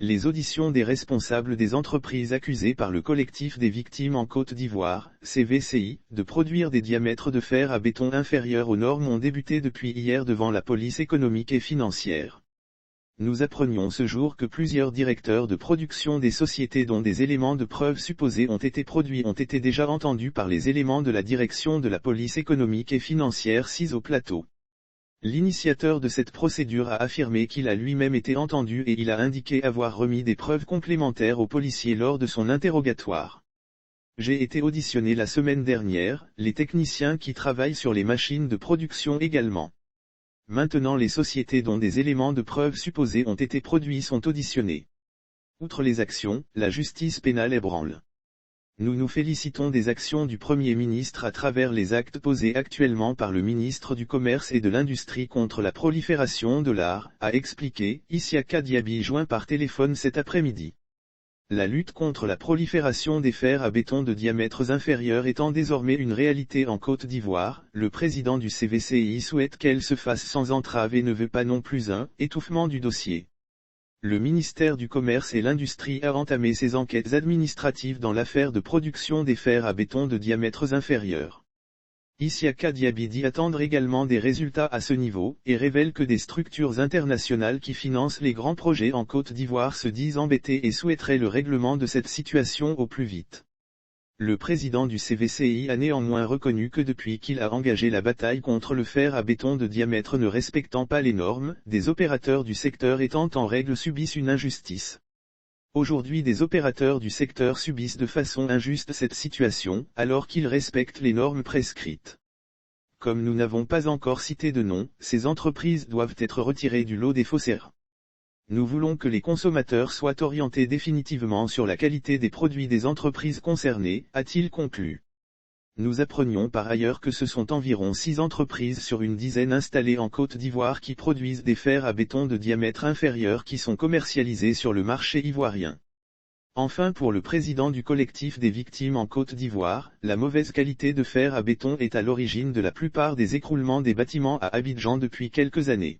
Les auditions des responsables des entreprises accusées par le collectif des victimes en Côte d'Ivoire, CVCI, de produire des diamètres de fer à béton inférieurs aux normes ont débuté depuis hier devant la police économique et financière. Nous apprenions ce jour que plusieurs directeurs de production des sociétés dont des éléments de preuve supposés ont été produits ont été déjà entendus par les éléments de la direction de la police économique et financière sise au plateau. L'initiateur de cette procédure a affirmé qu'il a lui-même été entendu et il a indiqué avoir remis des preuves complémentaires aux policiers lors de son interrogatoire. J'ai été auditionné la semaine dernière, les techniciens qui travaillent sur les machines de production également. Maintenant les sociétés dont des éléments de preuve supposés ont été produits sont auditionnées. Outre les actions, la justice pénale ébranle. Nous nous félicitons des actions du Premier ministre à travers les actes posés actuellement par le ministre du Commerce et de l'Industrie contre la prolifération de l'art, a expliqué Isiaka Diaby joint par téléphone cet après-midi. La lutte contre la prolifération des fers à béton de diamètres inférieurs étant désormais une réalité en Côte d'Ivoire, le président du CVCI souhaite qu'elle se fasse sans entrave et ne veut pas non plus un étouffement du dossier. Le ministère du Commerce et l'Industrie a entamé ses enquêtes administratives dans l'affaire de production des fers à béton de diamètres inférieurs. Isiaka Diaby dit attendre également des résultats à ce niveau, et révèle que des structures internationales qui financent les grands projets en Côte d'Ivoire se disent embêtées et souhaiteraient le règlement de cette situation au plus vite. Le président du CVCI a néanmoins reconnu que depuis qu'il a engagé la bataille contre le fer à béton de diamètre ne respectant pas les normes, des opérateurs du secteur étant en règle subissent une injustice. Aujourd'hui des opérateurs du secteur subissent de façon injuste cette situation, alors qu'ils respectent les normes prescrites. Comme nous n'avons pas encore cité de nom, ces entreprises doivent être retirées du lot des faussaires. Nous voulons que les consommateurs soient orientés définitivement sur la qualité des produits des entreprises concernées, a-t-il conclu. Nous apprenions par ailleurs que ce sont environ 6 entreprises sur une dizaine installées en Côte d'Ivoire qui produisent des fers à béton de diamètre inférieur qui sont commercialisés sur le marché ivoirien. Enfin pour le président du collectif des victimes en Côte d'Ivoire, la mauvaise qualité de fer à béton est à l'origine de la plupart des écroulements des bâtiments à Abidjan depuis quelques années.